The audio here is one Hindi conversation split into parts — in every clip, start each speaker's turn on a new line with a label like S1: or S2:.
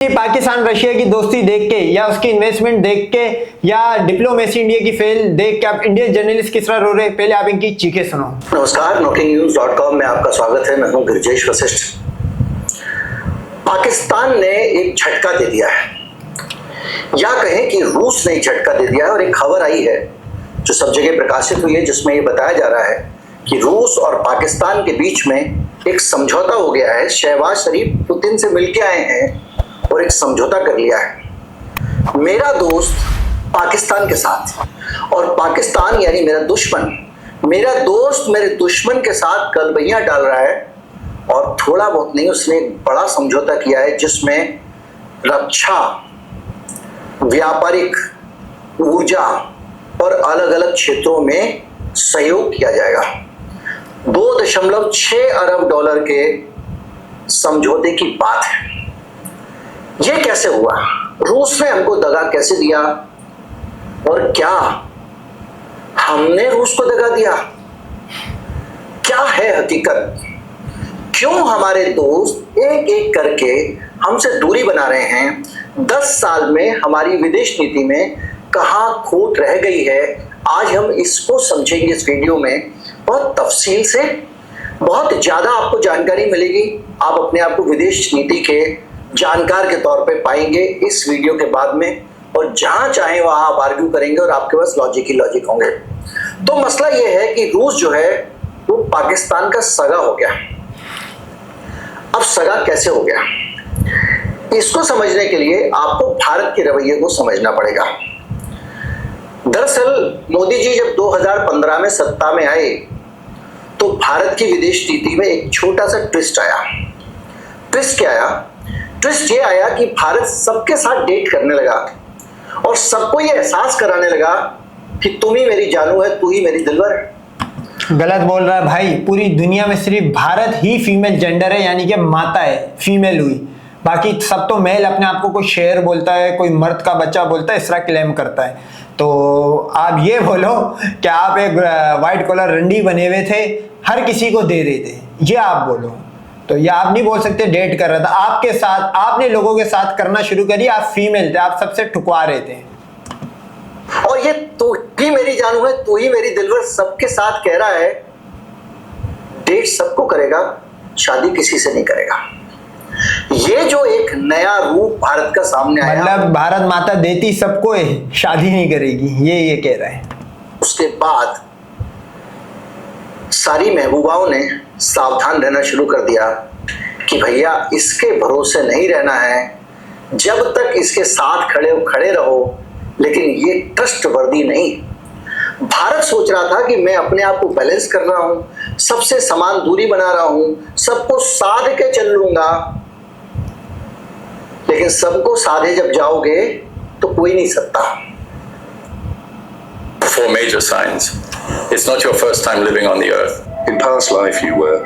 S1: पाकिस्तान रशिया की दोस्ती देख के या उसकी इन्वेस्टमेंट देख के या डिप्लोमेसी इंडिया की फेल देख के आप इंडियन जर्नलिस्ट किस तरह रो रहे हैं, पहले आप इनकी चीखें सुनो।
S2: नमस्कार, NokingNews.com में आपका स्वागत है। मैं हूं गिरिजेश वशिष्ठ। पाकिस्तान ने एक झटका दे दिया है, या कहें कि रूस ने एक झटका दे दिया है। और एक खबर आई है जो सब जगह प्रकाशित हुई है, जिसमें ये बताया जा रहा है कि रूस और पाकिस्तान के बीच में एक समझौता हो गया है। शहबाज शरीफ पुतिन से मिलके आए हैं और एक समझौता कर लिया है। मेरा दोस्त पाकिस्तान के साथ, और पाकिस्तान यानी मेरा दुश्मन, मेरा दोस्त मेरे दुश्मन के साथ कलबैया डाल रहा है। और थोड़ा बहुत नहीं, उसने एक बड़ा समझौता किया है जिसमें रक्षा, व्यापारिक, ऊर्जा और अलग अलग क्षेत्रों में सहयोग किया जाएगा। 2.6 अरब डॉलर के समझौते की बात है। ये कैसे हुआ? रूस ने हमको दगा कैसे दिया? और क्या हमने रूस को दगा दिया? क्या है हकीकत? क्यों हमारे दोस्त एक एक करके हमसे दूरी बना रहे हैं? 10 साल में हमारी विदेश नीति में कहां खोट रह गई है? आज हम इसको समझेंगे इस वीडियो में बहुत तफसील से। बहुत ज्यादा आपको जानकारी मिलेगी। आप अपने आप को विदेश नीति के जानकार के तौर पे पाएंगे इस वीडियो के बाद में, और जहां चाहे वहां आप आर्ग्यू करेंगे और आपके पास लॉजिक ही लॉजिक होंगे। तो मसला यह है कि रूस जो है वो पाकिस्तान का सगा हो गया। अब सगा कैसे हो गया, इसको समझने के लिए आपको भारत के रवैये को समझना पड़ेगा। दरअसल मोदी जी जब 2015 में सत्ता में आए तो भारत की विदेश नीति में एक छोटा सा ट्विस्ट आया। ट्विस्ट क्या आया? ट्विस्ट ये आया कि भारत सबके साथ डेट करने लगा और सबको ये एहसास कराने लगा कि तुम ही मेरी जानू है, तू ही मेरी दिलबर।
S1: गलत बोल रहा है भाई। पूरी दुनिया में सिर्फ भारत ही फीमेल जेंडर है, यानी कि माता है, फीमेल हुई। बाकी सब तो मेल अपने आप को कोई शेर बोलता है, कोई मर्द का बच्चा बोलता है, इस तरह क्लेम करता है। तो आप ये बोलो कि आप एक व्हाइट कॉलर रंडी बने हुए थे, हर किसी को दे रहे थे, ये आप बोलो। तो ये आप नहीं बोल सकते डेट कर रहा था। आपके साथ, आपने लोगों के साथ करना शुरू करी, आप फीमेल थे, आप सबसे ठुकवा रहे थे।
S2: और ये तू ही मेरी जानू है, तू ही मेरी दिलबर सबके साथ कह रहा है। डेट सबको करेगा, शादी किसी से नहीं करेगा। ये जो एक नया रूप भारत का सामने आया,
S1: मतलब भारत माता देती सबको है, शादी नहीं करेगी, ये कह रहा है।
S2: उसके बाद सारी महबूबाओं ने सावधान रहना शुरू कर दिया कि भैया इसके भरोसे नहीं रहना है। जब तक इसके साथ खड़े रहो, लेकिन ये ट्रस्ट वर्दी नहीं। भारत सोच रहा था कि मैं अपने आप को बैलेंस कर रहा हूं, सबसे समान दूरी बना रहा हूं, सबको साध के चल लूंगा। लेकिन सबको साधे जब जाओगे तो कोई नहीं सकता।
S3: 4 major signs. It's not your first time living on the earth. In past life you were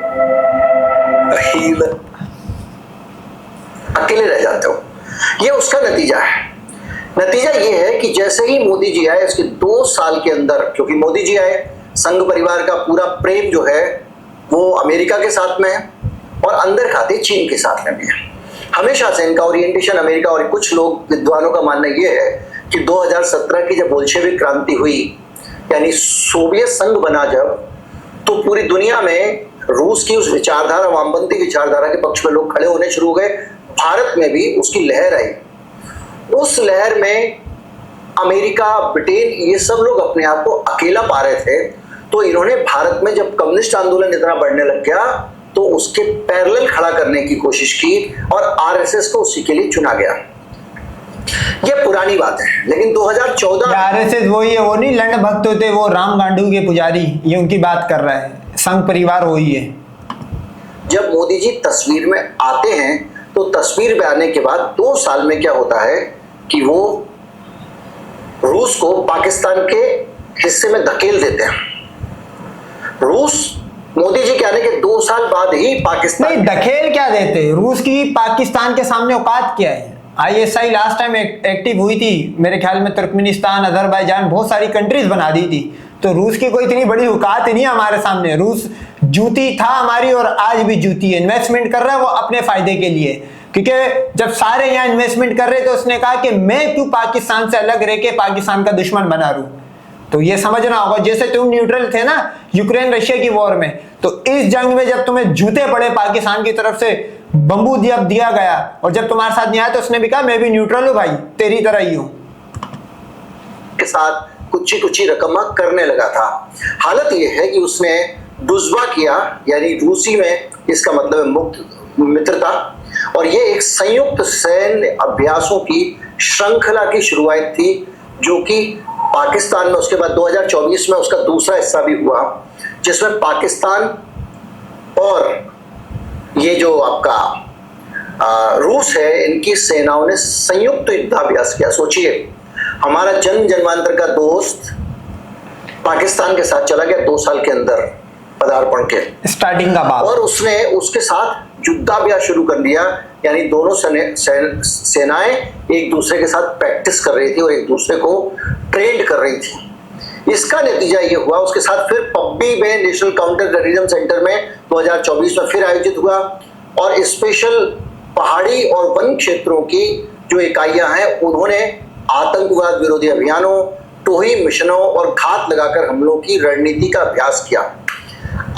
S3: a healer.
S2: अकेले रह जाते हो, ये उसका नतीजा है। नतीजा ये है कि जैसे ही मोदी जी आए, उसके 2 साल के अंदर, क्योंकि मोदी जी आए, संघ परिवार का पूरा प्रेम जो है वो अमेरिका के साथ में है और अंदर खाते चीन के साथ में भी है। हमेशा से इनका ओरिएंटेशन अमेरिका, और कुछ लोग विद्वानों का मानना यह है कि 2017 की जब बोल्शेविक क्रांति हुई, यानी सोवियत संघ बना जब, तो पूरी दुनिया में रूस की उस विचारधारा, वामपंथी विचारधारा के पक्ष में लोग खड़े होने शुरू हो गए। भारत में भी उसकी लहर आई। उस लहर में अमेरिका, ब्रिटेन, ये सब लोग अपने आप को अकेला पा रहे थे। तो इन्होंने भारत में जब कम्युनिस्ट आंदोलन इतना बढ़ने लग गया तो उसके पैरेलल खड़ा करने की कोशिश की और आरएसएस को उसी के लिए चुना गया। ये पुरानी बात है, लेकिन 2014
S1: आरएसएस वही है, वो नहीं लंड भक्त होते, वो राम गांडू के पुजारी, ये उनकी बात कर रहा है। संघ परिवार वही है।
S2: जब मोदी जी तस्वीर में आते हैं तो तस्वीर में आने के बाद 2 साल में क्या होता है कि वो रूस को पाकिस्तान के हिस्से में धकेल देते हैं। रूस मोदी जी के आने के 2 साल बाद ही पाकिस्तान,
S1: नहीं धकेल क्या देते, रूस की पाकिस्तान के सामने औकात क्या है? आईएसआई लास्ट टाइम एक्टिव हुई थी, मेरे ख्याल में तुर्कमेनिस्तान, अजरबैजान, बहुत सारी कंट्रीज बना दी थी। तो रूस की कोई इतनी बड़ी औकात नहीं है हमारे सामने। रूस जूती था हमारी और आज भी जूती है, इन्वेस्टमेंट कर रहा है वो अपने फायदे के लिए। क्योंकि जब सारे यहाँ इन्वेस्टमेंट कर रहे थे उसने कहा कि मैं क्यों पाकिस्तान से अलग रह के पाकिस्तान का दुश्मन बना रहूं। तो ये समझना होगा, जैसे तुम न्यूट्रल थे ना यूक्रेन रशिया की वॉर में, तो इस जंग में जब तुम्हें जूते पड़े पाकिस्तान की तरफ से, बंबू दिया गया, और जब तुम्हारे साथ नहीं आया तो उसने भी कहा मैं भी न्यूट्रल हूं भाई, तेरी तरह ही हूं
S2: के साथ कुछ रकम करने लगा था। हालत यह है कि उसने दुश्बा किया, यानी रूसी में इसका मतलब है मुक्त मित्रता, और ये एक संयुक्त सैन्य अभ्यासों की श्रृंखला की शुरुआत थी जो कि पाकिस्तान में उसके बाद 2024 में उसका दूसरा हिस्सा भी हुआ, जिसमें पाकिस्तान और ये जो आपका रूस है इनकी सेनाओं ने संयुक्त युद्धाभ्यास किया। सोचिए, हमारा जन्मांतर का दोस्त पाकिस्तान के साथ चला गया 2 साल के अंदर पदार्पण के
S1: स्टार्टिंग का बात,
S2: और उसने उसके साथ युद्धाभ्यास शुरू कर दिया, यानी दोनों सेनाएं एक दूसरे के साथ प्रैक्टिस कर रही थी और एक दूसरे को ट्रेंड कर रही थी। इसका नतीजा ये हुआ, उसके साथ फिर पब्बी में नेशनल काउंटर टेररिज्म सेंटर में 2024 में फिर आयोजित हुआ, और स्पेशल पहाड़ी और वन क्षेत्रों की जो इकाइयां हैं उन्होंने आतंकवाद विरोधी अभियानों, टोही मिशनों और घात लगाकर हमलों की रणनीति का अभ्यास किया।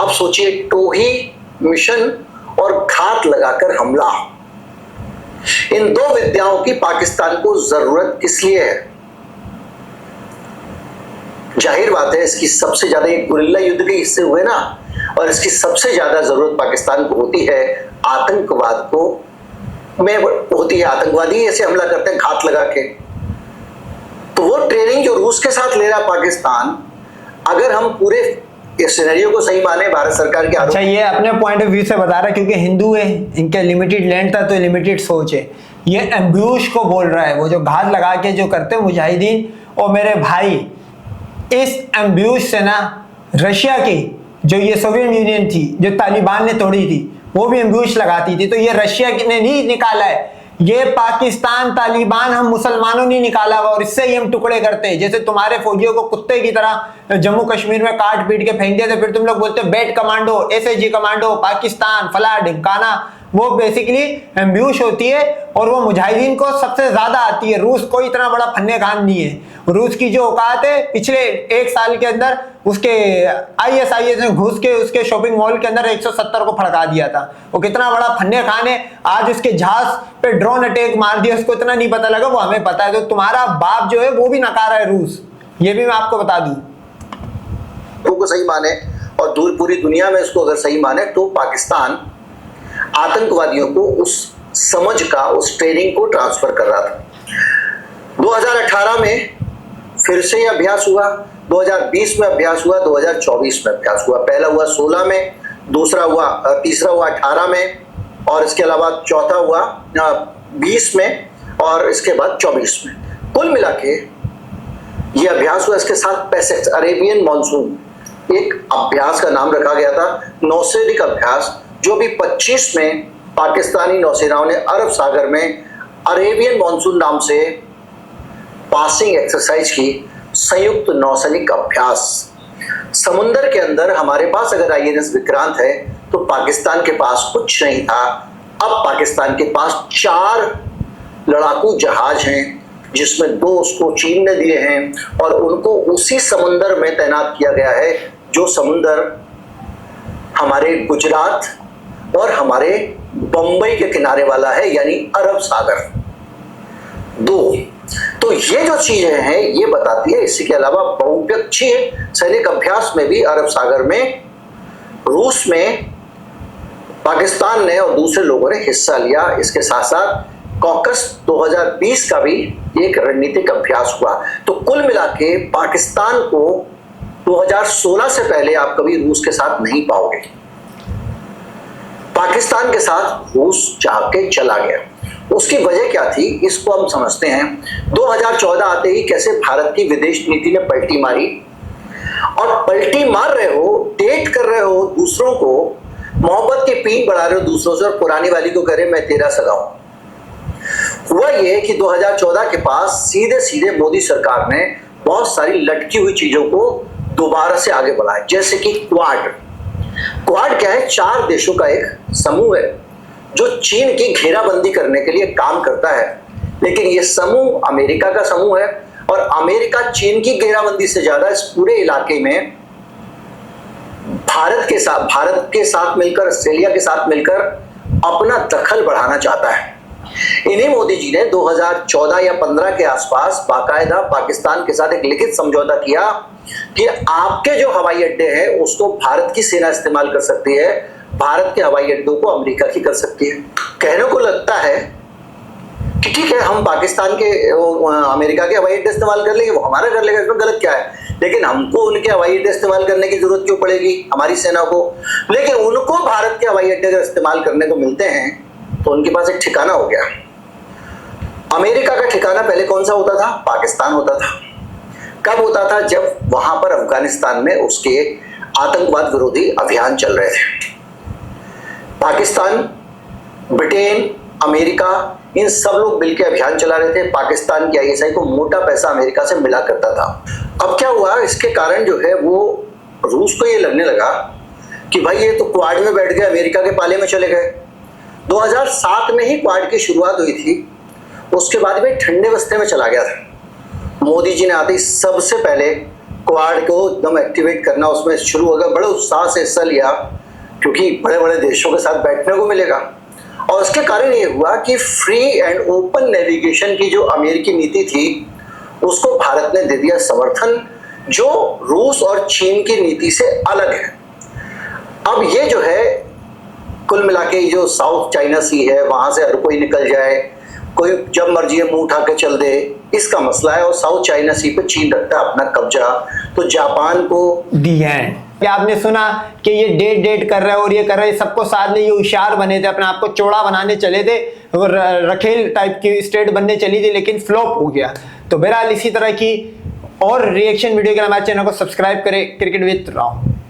S2: अब सोचिए, टोही मिशन और घात लगाकर हमला, इन 2 विद्याओं की पाकिस्तान को जरूरत किस लिए है? जाहिर बात है इसकी सबसे ज्यादा, एक गुरिल्ला युद्ध के हिस्से हुए ना, और इसकी सबसे ज्यादा जरूरत पाकिस्तान को होती है आतंकवाद को में होती है। आतंकवादी ऐसे हमला करते हैं घात लगा के, तो वो ट्रेनिंग जो रूस के साथ ले रहा पाकिस्तान, अगर हम पूरे इस सिनेरियो को सही माने भारत सरकार के
S1: अच्छा, ये अपने पॉइंट ऑफ व्यू से बता रहा है क्योंकि हिंदू है, इनके लिमिटेड लैंड था तो लिमिटेड सोच है। ये एम्ब्यूश को बोल रहा है, वो जो घात लगा के जो करते हैं मुजाहिदीन। और मेरे भाई, इस एम्ब्यूश से ना रशिया की जो ये सोवियत यूनियन थी जो तालिबान ने तोड़ी थी, वो भी एम्ब्यूश लगाती थी। तो ये रशिया ने नहीं निकाला है, ये पाकिस्तान तालिबान हम मुसलमानों ने निकाला हुआ, और इससे ही हम टुकड़े करते हैं। जैसे तुम्हारे फौजियों को कुत्ते की तरह जम्मू कश्मीर में काट पीट के फेंक दिया, तो फिर तुम लोग बोलते हो बेट कमांडो, एसएजी कमांडो, पाकिस्तान फला ढिमकाना। वो बेसिकली एम्ब्यूश होती है, और वो मुजाहिदीन को सबसे ज्यादा आती है। रूस कोई इतना बड़ा फन्ने खान नहीं है। रूस की जो औकात है, पिछले 1 साल के अंदर उसके ISIS ने घुस के उसके शॉपिंग मॉल के अंदर 170 को फड़का दिया था। वो कितना बड़ा फन्ने खान है। आज उसके जहाज पे ड्रोन अटैक मार दिया, उसको इतना नहीं पता लगा, वो हमें पता है। तो तुम्हारा बाप जो है वो भी नकारा है रूस, ये भी मैं आपको बता दूं।
S2: को सही माने और पूरी दुनिया में इसको अगर सही माने, तो पाकिस्तान आतंकवादियों को उस समझ का, उस ट्रेनिंग को ट्रांसफर कर रहा था। 2018 में फिर से यह अभ्यास हुआ, 2020 में अभ्यास हुआ, 2024 में अभ्यास हुआ। पहला हुआ 16 में, तीसरा हुआ 18 में, और इसके अलावा चौथा हुआ 20 में, और इसके बाद 24 में। कुल मिला के यह अभ्यास हुआ। इसके साथ पैसिफिक अरेबियन मॉनसून एक अभ्यास का नाम रखा गया था, नौसेनिक अभ्यास, जो भी 25 में पाकिस्तानी नौसेनाओं ने अरब सागर में अरेबियन मॉनसून नाम से पासिंग एक्सरसाइज की। संयुक्त नौसैनिक अभ्यास, समुद्र के अंदर हमारे पास अगर INS विक्रांत है तो पाकिस्तान के पास कुछ नहीं था। अब पाकिस्तान के पास 4 लड़ाकू जहाज हैं, जिसमें 2 उसको चीन ने दिए हैं, और उनको उसी समुद्र में तैनात किया गया है जो समुद्र हमारे गुजरात और हमारे बंबई के किनारे वाला है, यानी अरब सागर 2। तो ये जो चीजें हैं ये बताती है। इसी के अलावा बहुपक्षीय सैनिक अभ्यास में भी अरब सागर में रूस में पाकिस्तान ने और दूसरे लोगों ने हिस्सा लिया। इसके साथ साथ कॉकस 2020 का भी एक रणनीतिक अभ्यास हुआ। तो कुल मिला के पाकिस्तान को 2016 से पहले आप कभी रूस के साथ नहीं पाओगे। पाकिस्तान के साथ रूस चाह के चला गया। उसकी वजह क्या थी, इसको हम समझते हैं। 2014 आते ही कैसे भारत की विदेश नीति ने पलटी मारी, और पलटी मार रहे हो, डेट कर रहे हो दूसरों को, मोहब्बत की पीन बढ़ा रहे हो दूसरों से, और पुरानी वाली को कह रहे मैं तेरा सगा हूं। हुआ ये कि 2014 के पास सीधे सीधे मोदी सरकार ने बहुत सारी लटकी हुई चीजों को दोबारा से आगे बढ़ाया, जैसे कि क्वाड क्या है? 4 देशों का एक समूह है जो चीन की घेराबंदी करने के लिए काम करता है। लेकिन ये समूह अमेरिका का समूह है और अमेरिका चीन की घेराबंदी से ज्यादा इस पूरे इलाके में भारत के साथ मिलकर, ऑस्ट्रेलिया के साथ मिलकर अपना दखल बढ़ाना चाहता है। इन्हीं मोदी जी ने 2014 या 15 के आसपास बाकायदा पाकिस्तान के साथ एक लिखित समझौता किया कि आपके जो हवाई अड्डे हैं उसको भारत की सेना इस्तेमाल कर सकती है, भारत के हवाई अड्डों को अमेरिका की कर सकती है। कहने को लगता है कि ठीक है, हम पाकिस्तान के अमेरिका के हवाई अड्डे इस्तेमाल कर लेंगे, वो हमारा कर लेगा, इसमें गलत क्या है। लेकिन हमको उनके हवाई अड्डे इस्तेमाल करने की जरूरत क्यों पड़ेगी हमारी सेना को। लेकिन उनको भारत के हवाई अड्डे अगर इस्तेमाल करने को मिलते हैं तो उनके पास एक ठिकाना हो गया। अमेरिका का ठिकाना पहले कौन सा होता था? पाकिस्तान होता था। कब होता था? जब वहां पर अफगानिस्तान में उसके आतंकवाद विरोधी अभियान चल रहे थे। पाकिस्तान, ब्रिटेन, अमेरिका, इन सब लोग मिलकर अभियान चला रहे थे। पाकिस्तान की आईएसआई को मोटा पैसा अमेरिका से मिला करता था। अब क्या हुआ, इसके कारण जो है वो रूस को ये लगने लगा कि भाई ये तो क्वाड में बैठ गए, अमेरिका के पाले में चले गए। 2007 में ही क्वाड की शुरुआत हुई थी, उसके बाद में ठंडे बस्ते में चला गया था। मोदी जी ने आते ही सबसे पहले क्वाड को एकदम एक्टिवेट करना उसमें शुरू हो गया, बड़े उत्साह से हिस्सा लिया क्योंकि बड़े बड़े देशों के साथ बैठने को मिलेगा। और उसके कारण ये हुआ कि फ्री एंड ओपन नेविगेशन की जो अमेरिकी नीति थी उसको भारत ने दे दिया समर्थन, जो रूस और चीन की नीति से अलग है। अब ये जो है कुल मिला के जो साउथ चाइना सी है वहां से हर कोई निकल जाए, कोई जब मर्जी मुंह उठा के चल दे, इसका मसला है। और साउथ चाइना सी पे चीन रखता है अपना कब्जा, तो जापान को
S1: दी एंड। क्या आपने सुना कि ये डेट कर रहा है और ये कर रहा है, सबको साथ ले ये होशियार बने थे, अपने आप को चौड़ा बनाने चले थे और रखेल टाइप की स्टेट बनने चली थी, लेकिन फ्लॉप हो गया। तो बहरहाल इसी तरह की और रिएक्शन वीडियो के लिए हमारे चैनल को सब्सक्राइब करें। Cricket with Rao.